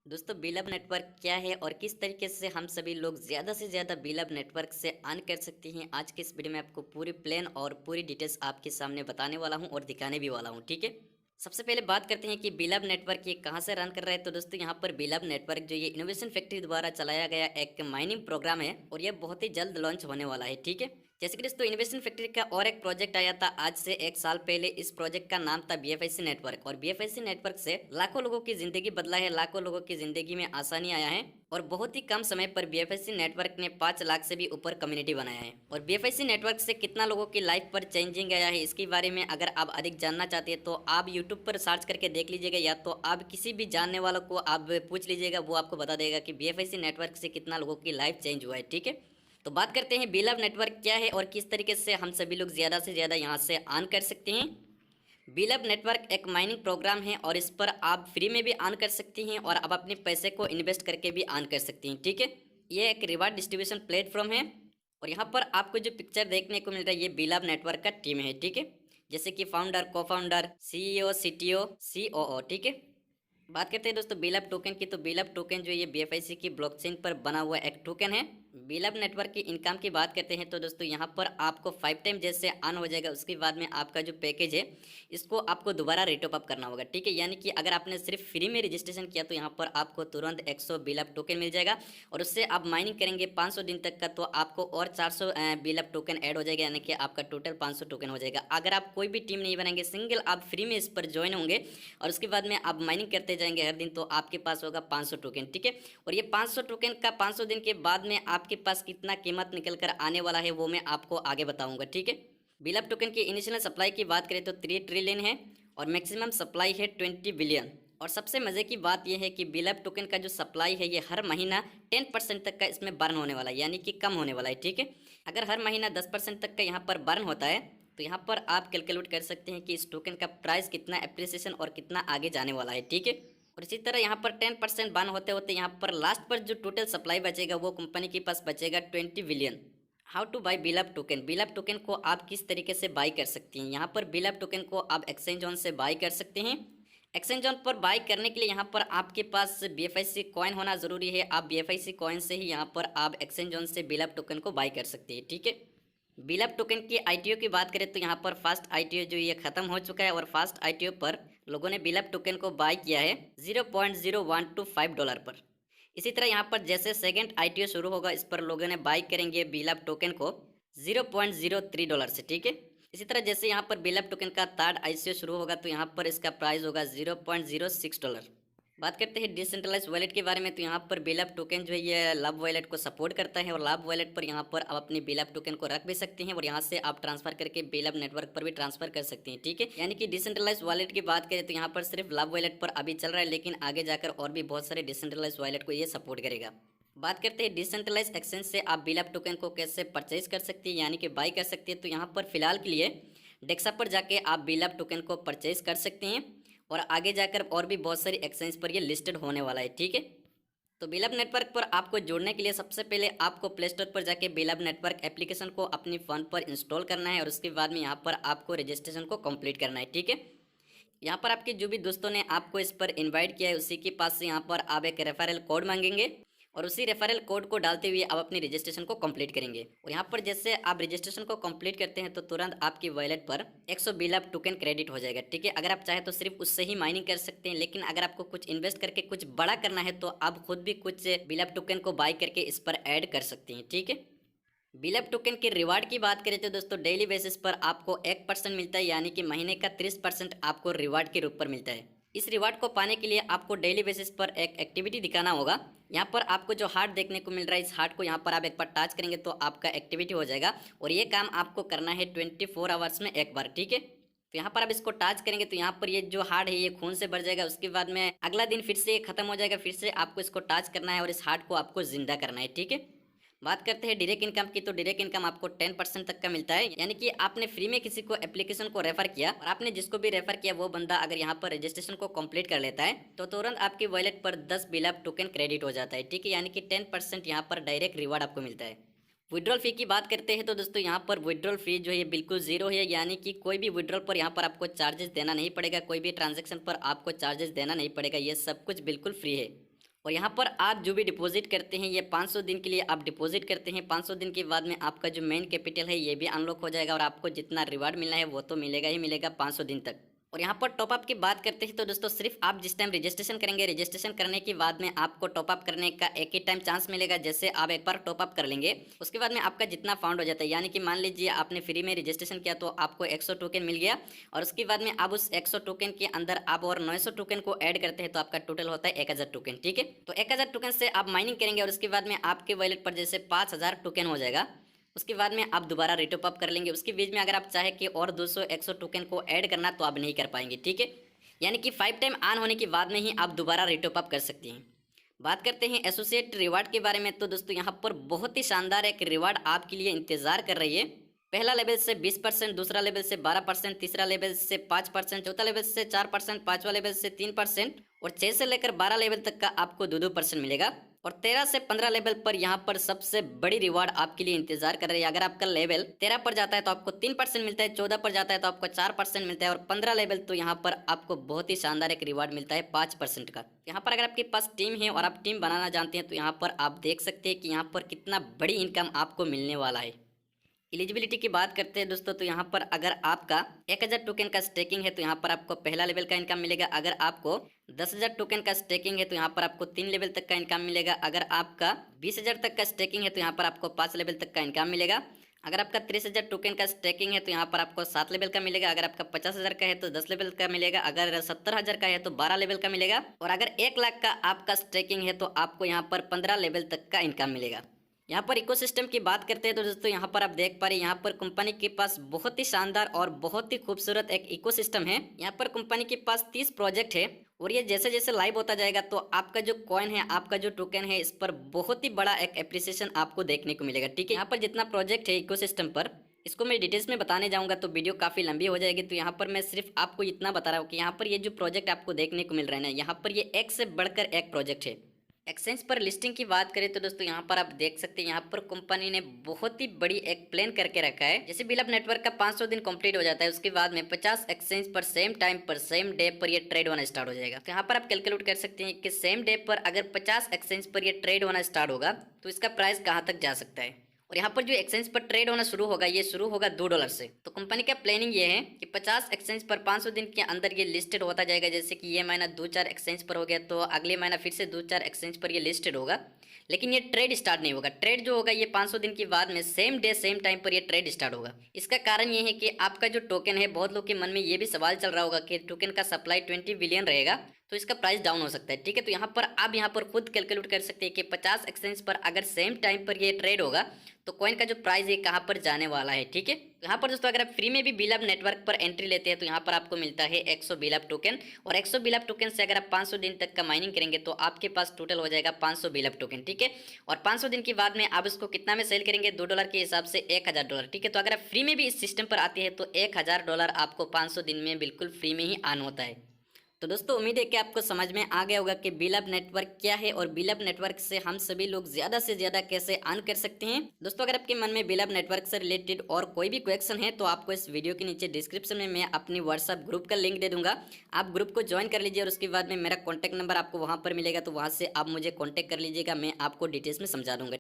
दोस्तों बिलब नेटवर्क क्या है और किस तरीके से हम सभी लोग ज़्यादा से ज़्यादा बिलब नेटवर्क से अर्न कर सकते हैं। आज के इस वीडियो में आपको पूरी प्लान और पूरी डिटेल्स आपके सामने बताने वाला हूं और दिखाने भी वाला हूं। ठीक है, सबसे पहले बात करते हैं कि बिलब नेटवर्क ये कहां से रन कर रहा है। तो दोस्तों यहाँ पर बिलब नेटवर्क जो ये इनोवेशन फैक्ट्री द्वारा चलाया गया एक माइनिंग प्रोग्राम है और यह बहुत ही जल्द लॉन्च होने वाला है। ठीक है, जैसे कि दोस्तों इनोवेशन फैक्ट्री का और एक प्रोजेक्ट आया था आज से 1 साल पहले। इस प्रोजेक्ट का नाम था बीएफआईसी नेटवर्क और बीएफआईसी नेटवर्क से लाखों लोगों की जिंदगी बदला है, लाखों लोगों की जिंदगी में आसानी आया है और बहुत ही कम समय पर बीएफआईसी नेटवर्क ने 5 लाख से भी ऊपर कम्युनिटी बनाया है। और बीएफआईसी नेटवर्क से कितना लोगों की लाइफ पर चेंजिंग आया है, इसके बारे में अगर आप अधिक जानना चाहते हैं तो आप यूट्यूब पर सर्च करके देख लीजिएगा, या तो आप किसी भी जानने वालों को आप पूछ लीजिएगा, वो आपको बता देगा कि बीएफआईसी नेटवर्क से कितना लोगों की लाइफ चेंज हुआ है। ठीक है, तो बात करते हैं बिलब नेटवर्क क्या है और किस तरीके से हम सभी लोग ज़्यादा से ज़्यादा यहाँ से अर्न कर सकते हैं। बिलब नेटवर्क एक माइनिंग प्रोग्राम है और इस पर आप फ्री में भी अर्न कर सकते हैं और आप अपने पैसे को इन्वेस्ट करके भी अर्न कर सकते हैं। ठीक है, ये एक रिवार्ड डिस्ट्रीब्यूशन प्लेटफॉर्म है और यहाँ पर आपको जो पिक्चर देखने को मिल रहा है ये बिलब नेटवर्क का टीम है। ठीक है, जैसे कि फाउंडर, को फाउंडर, सीईओ, सीटीओ, सीओओ। ठीक है, बात करते हैं दोस्तों बिलब टोकन की। तो बिलब टोकन जो ये बीएफआईसी की ब्लॉकचेन पर बना हुआ एक टोकन है। बिलब नेटवर्क की इनकम की बात करते हैं तो दोस्तों यहाँ पर आपको 5 टाइम जैसे अर्न हो जाएगा, उसके बाद में आपका जो पैकेज है इसको आपको दोबारा रेटअप अप करना होगा। ठीक है, यानी कि अगर आपने सिर्फ फ्री में रजिस्ट्रेशन किया तो यहाँ पर आपको तुरंत 100 बिलब टोकन मिल जाएगा और उससे आप माइनिंग करेंगे 500 दिन तक का तो आपको और 400 बिलब टोकन ऐड हो जाएगा, यानी कि आपका टोटल 500 टोकन हो जाएगा। अगर आप कोई भी टीम नहीं बनाएंगे, सिंगल आप फ्री में इस पर ज्वाइन होंगे और उसके बाद में आप माइनिंग करते जाएंगे हर दिन, तो आपके पास होगा 500 टोकन। ठीक है, और ये 500 टोकन का 500 दिन के बाद में आपके पास कितना कीमत निकल कर आने वाला है वो मैं आपको आगे बताऊंगा। ठीक है, बिलब टोकन की इनिशियल सप्लाई की बात करें तो 3 ट्रिलियन है और मैक्सिमम सप्लाई है 20 बिलियन। और सबसे मज़े की बात यह है कि बिलब टोकन का जो सप्लाई है ये हर महीना 10% तक का इसमें बर्न होने वाला है, यानी कि कम होने वाला है। ठीक है, अगर हर महीना 10% तक का यहाँ पर बर्न होता है तो यहाँ पर आप कैलकुलेट कर सकते हैं कि इस टोकन का प्राइस कितना एप्रिसिएशन और कितना आगे जाने वाला है। ठीक है, और इसी तरह यहाँ पर 10% बर्न होते होते यहाँ पर लास्ट पर जो टोटल सप्लाई बचेगा वो कंपनी के पास बचेगा 20 बिलियन। हाउ टू बाय बिलब टोकन। बिलब टोकन को आप किस तरीके से बाई कर सकते हैं। यहाँ पर बिलब टोकन को आप एक्सचेंज ऑन से बाई कर सकते हैं। एक्सचेंज ऑन पर बाई करने के लिए यहाँ पर आपके पास बीएफआईसी कॉइन होना ज़रूरी है। आप बीएफआईसी कॉइन से ही यहाँ पर आप एक्सचेंज ऑन से बिलब टोकन को बाई कर सकते हैं। ठीक है, बिलब टोकन की आईटीओ की बात करें तो यहाँ पर फास्ट आईटीओ जो ये खत्म हो चुका है और फास्ट आईटीओ पर लोगों ने बिलब टोकन को बाय किया है $0.0125 पर। इसी तरह यहाँ पर जैसे सेकंड आईटीओ शुरू होगा इस पर लोगों ने बाय करेंगे बिलब टोकन को $0.03 से। ठीक है, इसी तरह जैसे यहाँ पर बिलब टोकन का थर्ड आईसीओ शुरू होगा तो यहाँ पर इसका प्राइस होगा $0.06। बात करते हैं डिसेंट्रलाइज वॉलेट के बारे में। तो यहाँ पर बिलब टोकन जो है ये लव वॉलेट को सपोर्ट करता है और लव वॉलेट पर यहाँ पर आप अपनी बिलब टोकन को रख भी सकते हैं और यहाँ से आप ट्रांसफर करके बिलब नेटवर्क पर भी ट्रांसफर कर सकते हैं। ठीक है, यानी कि डिसेंट्रलाइज वॉलेट की बात करें तो यहाँ पर सिर्फ लव वॉलेट पर अभी चल रहा है, लेकिन आगे जाकर और भी बहुत सारे डिसेंट्रलाइज वॉलेट को ये सपोर्ट करेगा। बात करते हैं डिसेंट्रलाइज एक्सचेंज से आप बिलब टोकन को कैसे परचेज कर सकते हैं, यानी कि बाई कर सकते हैं। तो यहाँ पर फिलहाल के लिए डेक्सा पर जाके आप बिलब टोकन को परचेज कर सकते हैं और आगे जाकर और भी बहुत सारी एक्सचेंज पर ये लिस्टेड होने वाला है। ठीक है, तो बिलब नेटवर्क पर आपको जोड़ने के लिए सबसे पहले आपको प्ले स्टोर पर जाके बिलब नेटवर्क एप्लीकेशन को अपनी फ़ोन पर इंस्टॉल करना है और उसके बाद में यहाँ पर आपको रजिस्ट्रेशन को कंप्लीट करना है। ठीक है, यहाँ पर आपके जो भी दोस्तों ने आपको इस पर इनवाइट किया है उसी के पास से यहाँ पर आप एक रेफरल कोड मांगेंगे और उसी रेफरल कोड को डालते हुए आप अपनी रजिस्ट्रेशन को कंप्लीट करेंगे। और यहाँ पर जैसे आप रजिस्ट्रेशन को कंप्लीट करते हैं तो तुरंत आपकी वॉलेट पर 100 बिलब टोकन क्रेडिट हो जाएगा। ठीक है, अगर आप चाहे तो सिर्फ उससे ही माइनिंग कर सकते हैं, लेकिन अगर आपको कुछ इन्वेस्ट करके कुछ बड़ा करना है तो आप खुद भी कुछ बिलब टोकन को बाय करके इस पर ऐड कर सकते हैं। ठीक है, बिलब टोकन के रिवार्ड की बात करें तो दोस्तों डेली बेसिस पर आपको 1% मिलता है, यानी कि महीने का 30% आपको रिवार्ड के रूप पर मिलता है। इस रिवार्ड को पाने के लिए आपको डेली बेसिस पर एक एक्टिविटी दिखाना होगा। यहाँ पर आपको जो हार्ट देखने को मिल रहा है इस हार्ट को यहाँ पर आप एक बार टच करेंगे तो आपका एक्टिविटी हो जाएगा और ये काम आपको करना है 24 आवर्स में एक बार। ठीक है, तो यहाँ पर आप इसको टच करेंगे तो यहाँ पर ये जो हार्ट है ये खून से भर जाएगा। उसके बाद में अगला दिन फिर से ये खत्म हो जाएगा, फिर से आपको इसको टच करना है और इस हार्ट को आपको जिंदा करना है। ठीक है, बात करते हैं डायरेक्ट इनकम की। तो डायरेक्ट इनकम आपको 10% तक का मिलता है, यानी कि आपने फ्री में किसी को एप्लीकेशन को रेफर किया और आपने जिसको भी रेफर किया वो बंदा अगर यहाँ पर रजिस्ट्रेशन को कंप्लीट कर लेता है तो तुरंत आपकी वॉलेट पर 10 बिलब टोकन क्रेडिट हो जाता है। ठीक है, यानी कि 10% यहाँ पर डायरेक्ट रिवार्ड आपको मिलता है। विड्रॉल फी की बात करते हैं तो दोस्तों यहाँ पर विड्रॉल फी जो है बिल्कुल जीरो है, यानी कि कोई भी विड्रॉल पर यहाँ पर आपको चार्जेस देना नहीं पड़ेगा, कोई भी ट्रांजैक्शन पर आपको चार्जेस देना नहीं पड़ेगा, ये सब कुछ बिल्कुल फ्री है। और यहाँ पर आप जो भी डिपॉजिट करते हैं ये 500 दिन के लिए आप डिपॉजिट करते हैं। 500 दिन के बाद में आपका जो मेन कैपिटल है ये भी अनलॉक हो जाएगा और आपको जितना रिवार्ड मिलना है वो तो मिलेगा ही मिलेगा 500 दिन तक। और यहाँ पर टॉपअप की बात करते हैं तो दोस्तों सिर्फ आप जिस टाइम रजिस्ट्रेशन करेंगे, रजिस्ट्रेशन करने के बाद में आपको टॉपअप करने का एक ही टाइम चांस मिलेगा। जैसे आप एक बार टॉपअप कर लेंगे उसके बाद में आपका जितना फाउंड हो जाता है, यानी कि मान लीजिए आपने फ्री में रजिस्ट्रेशन किया तो आपको 100 टोकन मिल गया और उसके बाद में आप उस 100 टोकन के अंदर आप और 900 टोकन को ऐड करते हैं तो आपका टोटल होता है 1000 टोकन। ठीक है, तो 1000 टोकन से आप माइनिंग करेंगे और उसके बाद में आपके वॉलेट पर जैसे 5000 टोकन हो जाएगा। उसके बाद में आप दोबारा रिटॉप अप कर लेंगे। उसके बीच में अगर आप चाहे कि और 200-100 टोकन को ऐड करना तो आप नहीं कर पाएंगे। ठीक है, यानी कि 5 टाइम ऑन होने के बाद में ही आप दोबारा रिटॉप अप कर सकते हैं। बात करते हैं एसोसिएट रिवार्ड के बारे में तो दोस्तों यहाँ पर बहुत ही शानदार एक रिवार्ड आपके लिए इंतजार कर रही है। पहला लेवल से 20%, दूसरा लेवल से 12%, तीसरा लेवल से 5%, चौथा लेवल से 4%, पांचवा लेवल से 3% और 6 से लेकर 12 लेवल तक का आपको 2% मिलेगा। और 13 से 15 लेवल पर यहाँ पर सबसे बड़ी रिवार्ड आपके लिए इंतजार कर रही है। अगर आपका लेवल 13 पर जाता है तो आपको 3% मिलता है, 14 पर जाता है तो आपको 4% मिलता है और 15 लेवल तो यहाँ पर आपको बहुत ही शानदार एक रिवार्ड मिलता है 5% का। यहाँ पर अगर आपके पास टीम है और आप टीम बनाना जानते हैं तो यहाँ पर आप देख सकते हैं कि यहाँ पर कितना बड़ी इनकम आपको मिलने वाला है। एलिजिबिलिटी की बात करते हैं दोस्तों तो यहाँ पर अगर आपका 1000 टोकन का स्टेकिंग है तो यहाँ पर आपको पहला लेवल का इनकम मिलेगा। अगर आपको 10,000 टोकन का स्टेकिंग है तो यहाँ पर आपको 3 लेवल तक का इनकम मिलेगा। अगर आपका 20,000 तक का स्टेकिंग है तो यहाँ पर आपको 5 लेवल तक का इनकम मिलेगा। अगर आपका 30,000 टोकन का स्टेकिंग है तो यहाँ पर आपको 7 लेवल का मिलेगा। अगर आपका 50,000 का है तो 10 लेवल का मिलेगा। अगर 70,000 का है तो 12 लेवल का मिलेगा और अगर 1 लाख का आपका स्टेकिंग है तो आपको यहाँ पर 15 लेवल तक का इनकम मिलेगा। यहाँ पर इकोसिस्टम की बात करते हैं तो दोस्तों यहाँ पर आप देख पा रहे हैं यहाँ पर कंपनी के पास बहुत ही शानदार और बहुत ही खूबसूरत एक इकोसिस्टम है। यहाँ पर कंपनी के पास 30 प्रोजेक्ट है और ये जैसे जैसे लाइव होता जाएगा तो आपका जो कॉइन है, आपका जो टोकन है, इस पर बहुत ही बड़ा एक एप्रिसिएशन आपको देखने को मिलेगा। ठीक है, यहाँ पर जितना प्रोजेक्ट है इकोसिस्टम पर इसको मैं डिटेल्स में बताने जाऊंगा तो वीडियो काफ़ी लंबी हो जाएगी। तो यहाँ पर मैं सिर्फ आपको इतना बता रहा हूँ कि यहाँ पर ये जो प्रोजेक्ट आपको देखने को मिल रहा है ना, यहाँ पर ये एक से बढ़कर एक प्रोजेक्ट है। एक्सचेंज पर लिस्टिंग की बात करें तो दोस्तों यहाँ पर आप देख सकते हैं यहाँ पर कंपनी ने बहुत ही बड़ी एक प्लान करके रखा है। जैसे बिल अप नेटवर्क का 500 दिन कंप्लीट हो जाता है उसके बाद में 50 एक्सचेंज पर सेम टाइम पर सेम डे पर ये ट्रेड होना स्टार्ट हो जाएगा। तो यहाँ पर आप कैलकुलेट कर सकते हैं कि सेम डे पर अगर 50 एक्सचेंज पर ये ट्रेड होना स्टार्ट होगा तो इसका प्राइस कहाँ तक जा सकता है। और यहाँ पर जो एक्सचेंज पर ट्रेड होना शुरू होगा ये शुरू होगा $2 से। तो कंपनी का प्लानिंग ये है कि 50 एक्सचेंज पर 500 दिन के अंदर ये लिस्टेड होता जाएगा। जैसे कि ये महीना 2-4 एक्सचेंज पर हो गया तो अगले महीना फिर से 2-4 एक्सचेंज पर ये लिस्टेड होगा, लेकिन ये ट्रेड स्टार्ट नहीं होगा। ट्रेड जो होगा ये 500 दिन के बाद में सेम डे सेम टाइम पर ये ट्रेड स्टार्ट होगा। इसका कारण ये है कि आपका जो टोकन है, बहुत लोग के मन में ये भी सवाल चल रहा होगा कि टोकन का सप्लाई 20 बिलियन रहेगा तो इसका प्राइस डाउन हो सकता है। ठीक है, तो यहाँ पर आप यहाँ पर खुद कैलकुलेट कर सकते हैं कि 50 एक्सचेंज पर अगर सेम टाइम पर ये ट्रेड होगा तो कॉइन का जो प्राइस है कहाँ पर जाने वाला है। ठीक है, तो यहाँ पर दोस्तों अगर आप फ्री में भी बिल अप नेटवर्क पर एंट्री लेते हैं तो यहाँ पर आपको मिलता है 100 बिल अप टोकन और 100 बिल अप टोकन से अगर आप 500 दिन तक का माइनिंग करेंगे तो आपके पास टोटल हो जाएगा 500 बिल अप टोकन। ठीक है, और 500 दिन के बाद में आप इसको कितना में सेल करेंगे, $2 के हिसाब से $1000। ठीक है, तो अगर आप फ्री में भी इस सिस्टम पर आते हैं तो $1000 आपको 500 दिन में बिल्कुल फ्री में ही ऑन होता है। तो दोस्तों उम्मीद है कि आपको समझ में आ गया होगा कि बिल अप नेटवर्क क्या है और बिल अप नेटवर्क से हम सभी लोग ज्यादा से ज्यादा कैसे अर्न कर सकते हैं। दोस्तों अगर आपके मन में बिल अप नेटवर्क से रिलेटेड और कोई भी क्वेश्चन है तो आपको इस वीडियो के नीचे डिस्क्रिप्शन में मैं अपनी व्हाट्सएप ग्रुप का लिंक दे दूंगा। आप ग्रुप को ज्वाइन कर लीजिए और उसके बाद में मेरा कॉन्टैक्ट नंबर आपको वहाँ पर मिलेगा तो वहाँ से आप मुझे कॉन्टैक्ट कर लीजिएगा, मैं आपको डिटेल्स में समझा दूंगा।